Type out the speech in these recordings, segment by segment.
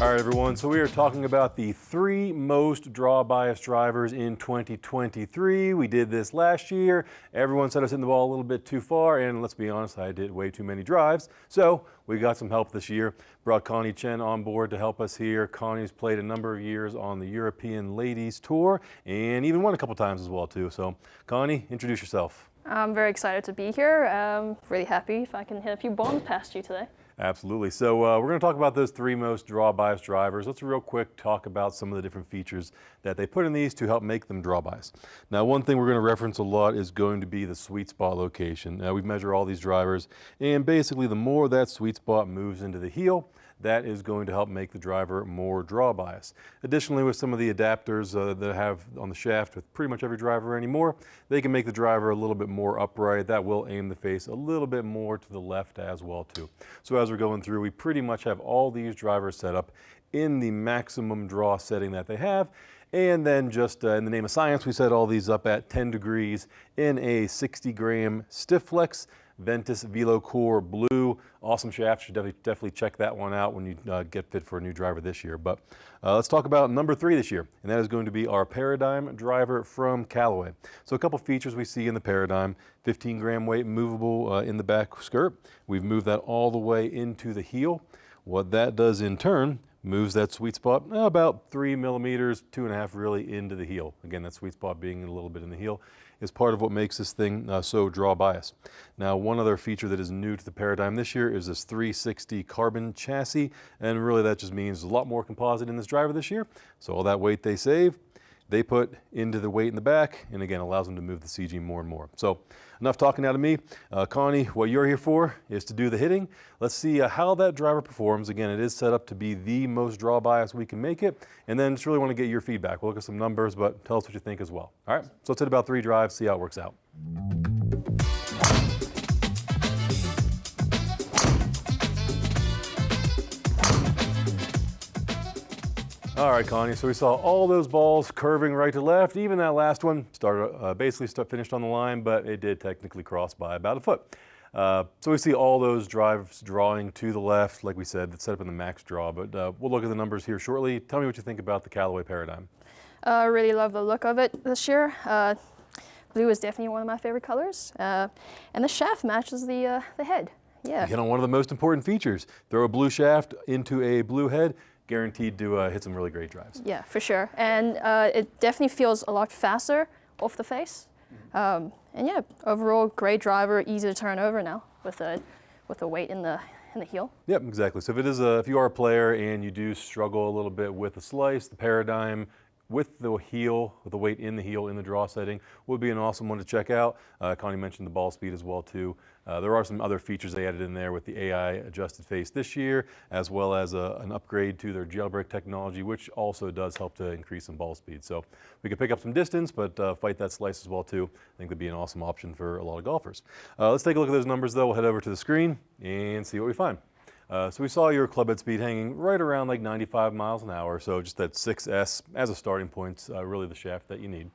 All right, everyone, so we are talking about the 3 most draw bias drivers in 2023. We did this last year. Everyone said I was hitting the ball a little bit too far, and let's be honest, I did way too many drives. So we got some help this year. Brought Connie Chen on board to help us here. Connie's played a number of years on the European Ladies Tour and even won a couple times as well, too. So Connie, introduce yourself. I'm very excited to be here. Really happy if I can hit a few bombs past you today. Absolutely. So we're going to talk about those 3 most draw bias drivers. Let's real quick talk about some of the different features that they put in these to help make them draw bias. Now, one thing we're going to reference a lot is going to be the sweet spot location. We measure all these drivers, and basically the more that sweet spot moves into the heel, that is going to help make the driver more draw bias. Additionally, with some of the adapters that I have on the shaft with pretty much every driver anymore, they can make the driver a little bit more upright. That will aim the face a little bit more to the left as well too. So as we're going through, we pretty much have all these drivers set up in the maximum draw setting that they have. And then just in the name of science, we set all these up at 10 degrees in a 60-gram stiff flex Ventus Velo Core Blue. Awesome shaft. Should definitely check that one out when you get fit for a new driver this year. But let's talk about number 3 this year, and that is going to be our Paradigm driver from Callaway. So a couple features we see in the Paradigm: 15-gram weight, movable in the back skirt. We've moved that all the way into the heel. What that does in turn moves that sweet spot about 3 millimeters, 2.5 really into the heel. Again, that sweet spot being a little bit in the heel is part of what makes this thing so draw bias. Now, one other feature that is new to the Paradigm this year is this 360 carbon chassis, and really that just means a lot more composite in this driver this year. So all that weight they save, they put into the weight in the back, and again, allows them to move the CG more and more. So enough talking out of me. Connie, what you're here for is to do the hitting. Let's see how that driver performs. Again, it is set up to be the most draw bias we can make it, and then just really want to get your feedback. We'll look at some numbers, but tell us what you think as well. All right, so let's hit about 3 drives, see how it works out. All right, Connie, so we saw all those balls curving right to left. Even that last one finished on the line, but it did technically cross by about a foot. So we see all those drives drawing to the left. Like we said, it's set up in the max draw, but we'll look at the numbers here shortly. Tell me what you think about the Callaway Paradigm. I really love the look of it this year. Blue is definitely one of my favorite colors, and the shaft matches the head. Yeah. You hit on one of the most important features. Throw a blue shaft into a blue head, guaranteed to hit some really great drives. Yeah, for sure. And it definitely feels a lot faster off the face. And yeah, overall great driver, easy to turn over now with the weight in the heel. Yep, exactly. So if you are a player and you do struggle a little bit with the slice, the Paradigm with the heel, with the weight in the heel in the draw setting, would be an awesome one to check out. Connie mentioned the ball speed as well too. There are some other features they added in there with the AI adjusted face this year, as well as an upgrade to their jailbreak technology, which also does help to increase some ball speed. So we could pick up some distance, but fight that slice as well too. I think that'd be an awesome option for a lot of golfers. Let's take a look at those numbers though. We'll head over to the screen and see what we find. So we saw your club head speed hanging right around like 95 miles an hour, so just that 6S as a starting point, really the shaft that you need.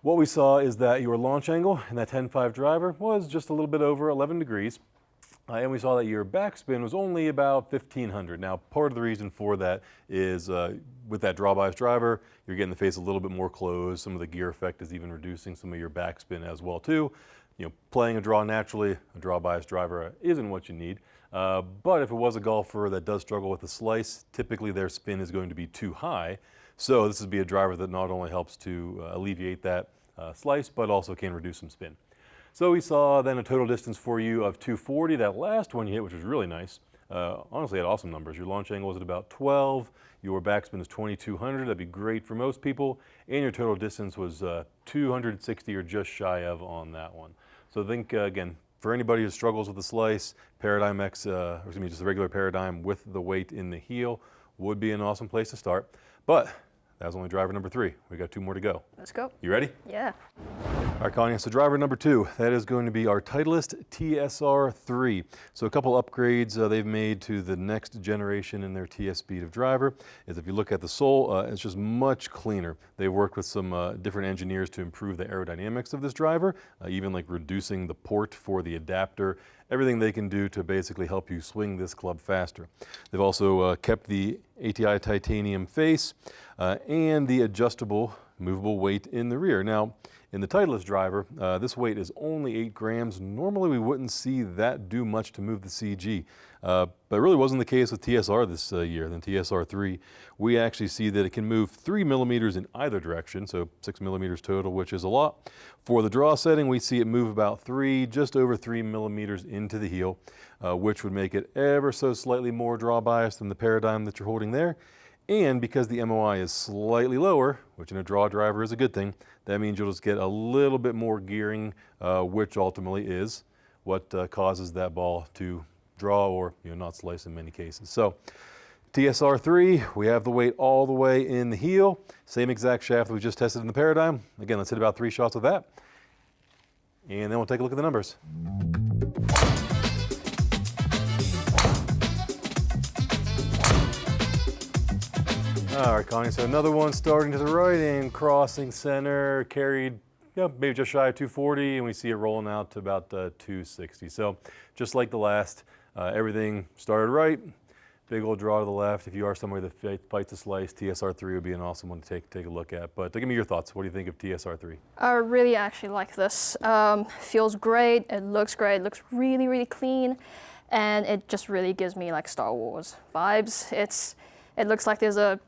What we saw is that your launch angle in that 10.5 driver was just a little bit over 11 degrees, and we saw that your backspin was only about 1,500. Now, part of the reason for that is with that draw bias driver, you're getting the face a little bit more closed. Some of the gear effect is even reducing some of your backspin as well too. You know, playing a draw naturally, a draw bias driver isn't what you need. But if it was a golfer that does struggle with the slice, typically their spin is going to be too high. So this would be a driver that not only helps to alleviate that slice, but also can reduce some spin. So we saw then a total distance for you of 240. That last one you hit, which was really nice. Honestly, had awesome numbers. Your launch angle was at about 12. Your backspin is 2,200. That'd be great for most people. And your total distance was 260 or just shy of on that one. So I think, again, for anybody who struggles with the slice, Paradigm X, or excuse me, just the regular Paradigm with the weight in the heel would be an awesome place to start. But that was only driver number 3. We got 2 more to go. Let's go. You ready? Yeah. All right, Connie, so driver number 2, that is going to be our Titleist TSR3. So a couple upgrades they've made to the next generation in their TS speed of driver is if you look at the sole, it's just much cleaner. They've worked with some different engineers to improve the aerodynamics of this driver, even like reducing the port for the adapter, everything they can do to basically help you swing this club faster. They've also kept the ATI titanium face and the adjustable movable weight in the rear. Now, in the Titleist driver, this weight is only 8 grams. Normally we wouldn't see that do much to move the CG, but it really wasn't the case with TSR this year. Then TSR3, we actually see that it can move 3 millimeters in either direction, so 6 millimeters total, which is a lot. For the draw setting, we see it move about just over 3 millimeters into the heel, which would make it ever so slightly more draw biased than the Paradigm that you're holding there. And because the MOI is slightly lower, which in a draw driver is a good thing, that means you'll just get a little bit more gearing, which ultimately is what causes that ball to draw or not slice in many cases. So TSR3, we have the weight all the way in the heel, same exact shaft that we just tested in the Paradigm. Again, let's hit about 3 shots with that, and then we'll take a look at the numbers. All right, Connie, so another one starting to the right and crossing center, carried maybe just shy of 240, and we see it rolling out to about 260. So just like the last, everything started right, big old draw to the left. If you are somebody that fights a slice, TSR3 would be an awesome one to take a look at. But give me your thoughts. What do you think of TSR3? I really actually like this. Feels great, it looks really, really clean, and it just really gives me like Star Wars vibes. It looks like there's a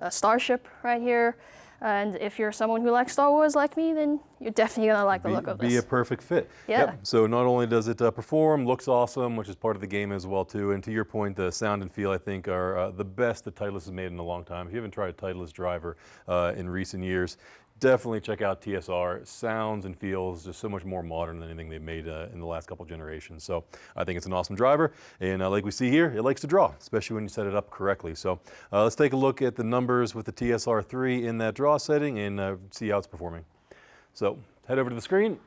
starship right here. And if you're someone who likes Star Wars like me, then you're definitely gonna like the look of this. Be a perfect fit. Yeah. Yep. So not only does it perform, looks awesome, which is part of the game as well too. And to your point, the sound and feel I think are the best that Titleist has made in a long time. If you haven't tried a Titleist driver in recent years, definitely check out TSR. It sounds and feels just so much more modern than anything they've made in the last couple generations. So I think it's an awesome driver. And like we see here, it likes to draw, especially when you set it up correctly. So let's take a look at the numbers with the TSR3 in that draw setting and see how it's performing. So head over to the screen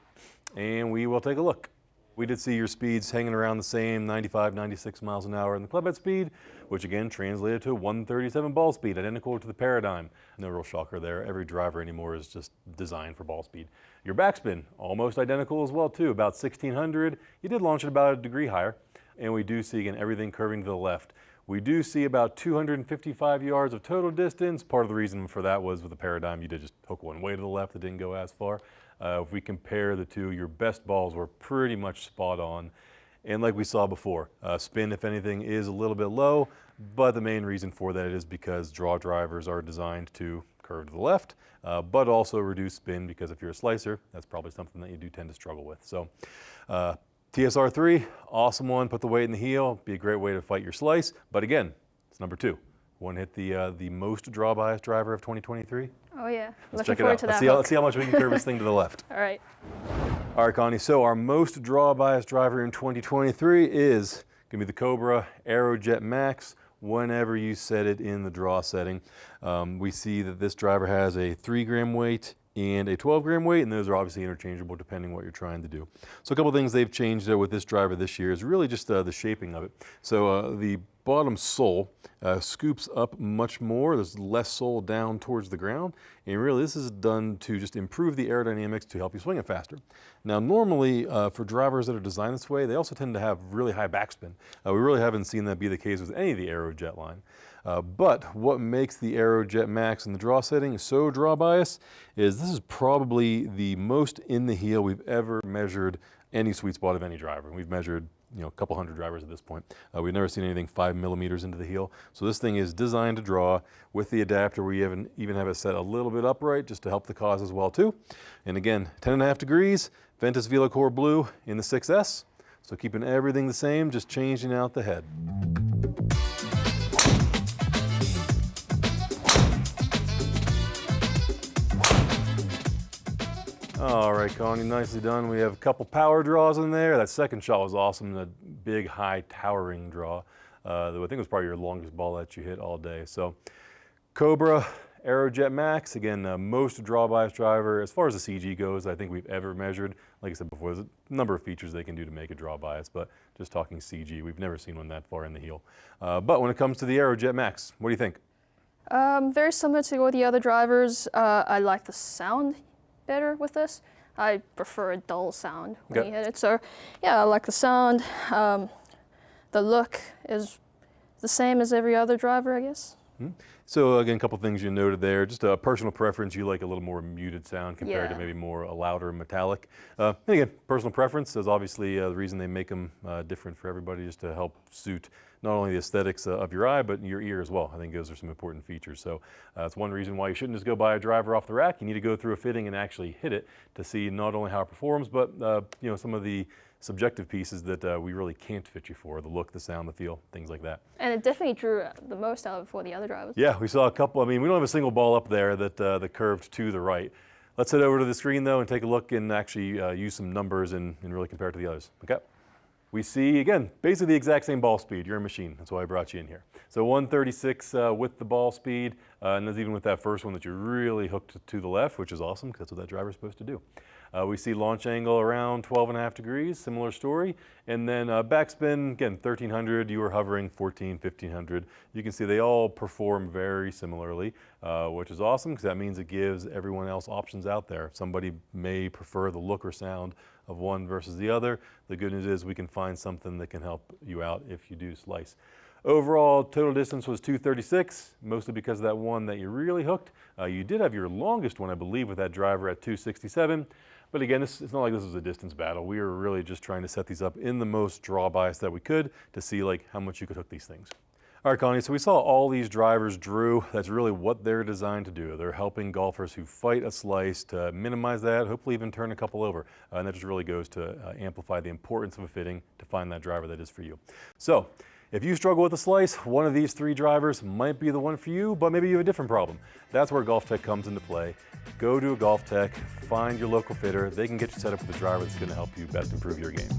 and we will take a look. We did see your speeds hanging around the same 95, 96 miles an hour in the club head speed, which again translated to 137 ball speed, identical to the Paradigm. No real shocker there. Every driver anymore is just designed for ball speed. Your backspin, almost identical as well too, about 1600. You did launch it about a degree higher. And we do see again everything curving to the left. We do see about 255 yards of total distance. Part of the reason for that was with the Paradigm, you did just hook one way to the left, it didn't go as far. If we compare the two, your best balls were pretty much spot on. And like we saw before, spin, if anything, is a little bit low, but the main reason for that is because draw drivers are designed to curve to the left, but also reduce spin because if you're a slicer, that's probably something that you do tend to struggle with. So TSR3, awesome one, put the weight in the heel, be a great way to fight your slice. But again, it's number 2. Want to hit the most draw bias driver of 2023? Oh yeah, let's looking check it forward out. to that. Let's see how much we can curve this thing to the left. All right. All right, Connie, so our most draw bias driver in 2023 is going to be the Cobra Aerojet Max whenever you set it in the draw setting. We see that this driver has a 3-gram weight and a 12-gram weight, and those are obviously interchangeable depending what you're trying to do. So a couple things they've changed with this driver this year is really just the shaping of it. So the bottom sole scoops up much more. There's less sole down towards the ground, and really this is done to just improve the aerodynamics to help you swing it faster. Now normally for drivers that are designed this way, they also tend to have really high backspin. We really haven't seen that be the case with any of the Aerojet line. But what makes the Aerojet Max in the draw setting so draw bias is this is probably the most in the heel we've ever measured any sweet spot of any driver. We've measured a couple hundred drivers at this point. We've never seen anything 5 millimeters into the heel. So this thing is designed to draw with the adapter. We even have it set a little bit upright just to help the cause as well too. And again, 10.5 degrees, Ventus Velocore Blue in the 6S. So keeping everything the same, just changing out the head. All right, Connie, nicely done. We have a couple power draws in there. That second shot was awesome, the big, high, towering draw. I think it was probably your longest ball that you hit all day. So Cobra Aerojet Max, again, most draw bias driver, as far as the CG goes, I think we've ever measured. Like I said before, there's a number of features they can do to make a draw bias, but just talking CG, we've never seen one that far in the heel. But when it comes to the Aerojet Max, what do you think? Very similar to all the other drivers. I like the sound better with this. I prefer a dull sound when you hit it. So yeah, I like the sound. The look is the same as every other driver, I guess. So again, a couple things you noted there. Just a personal preference, you like a little more muted sound compared to Yeah. maybe more a louder metallic. And again, personal preference is obviously the reason they make them different for everybody, just to help suit not only the aesthetics of your eye, but your ear as well. I think those are some important features. So that's one reason why you shouldn't just go buy a driver off the rack. You need to go through a fitting and actually hit it to see not only how it performs, but you know, some of the subjective pieces that we really can't fit you for, the look, the sound, the feel, things like that. And it definitely drew the most out of all the other drivers. Yeah, we saw a couple. I mean, we don't have a single ball up there that curved to the right. Let's head over to the screen though and take a look and actually use some numbers and really compare it to the others. Okay. We see, again, basically the exact same ball speed. You're a machine. That's why I brought you in here. So 136 with the ball speed, and that's even with that first one that you really hooked to the left, which is awesome because that's what that driver's supposed to do. We see launch angle around 12.5 degrees, similar story. And then backspin, again, 1300, you were hovering 14, 1500. You can see they all perform very similarly, which is awesome because that means it gives everyone else options out there. Somebody may prefer the look or sound of one versus the other. The good news is we can find something that can help you out if you do slice. Overall total distance was 236, mostly because of that one that you really hooked. You did have your longest one, I believe, with that driver at 267. But again, it's not like this was a distance battle. We were really just trying to set these up in the most draw bias that we could to see like how much you could hook these things. All right, Connie, so we saw all these drivers drew. That's really what they're designed to do. They're helping golfers who fight a slice to minimize that, hopefully even turn a couple over. And that just really goes to amplify the importance of a fitting to find that driver that is for you. So if you struggle with a slice, one of these three drivers might be the one for you, but maybe you have a different problem. That's where GOLFTEC comes into play. Go to a GOLFTEC, find your local fitter. They can get you set up with a driver that's going to help you best improve your game.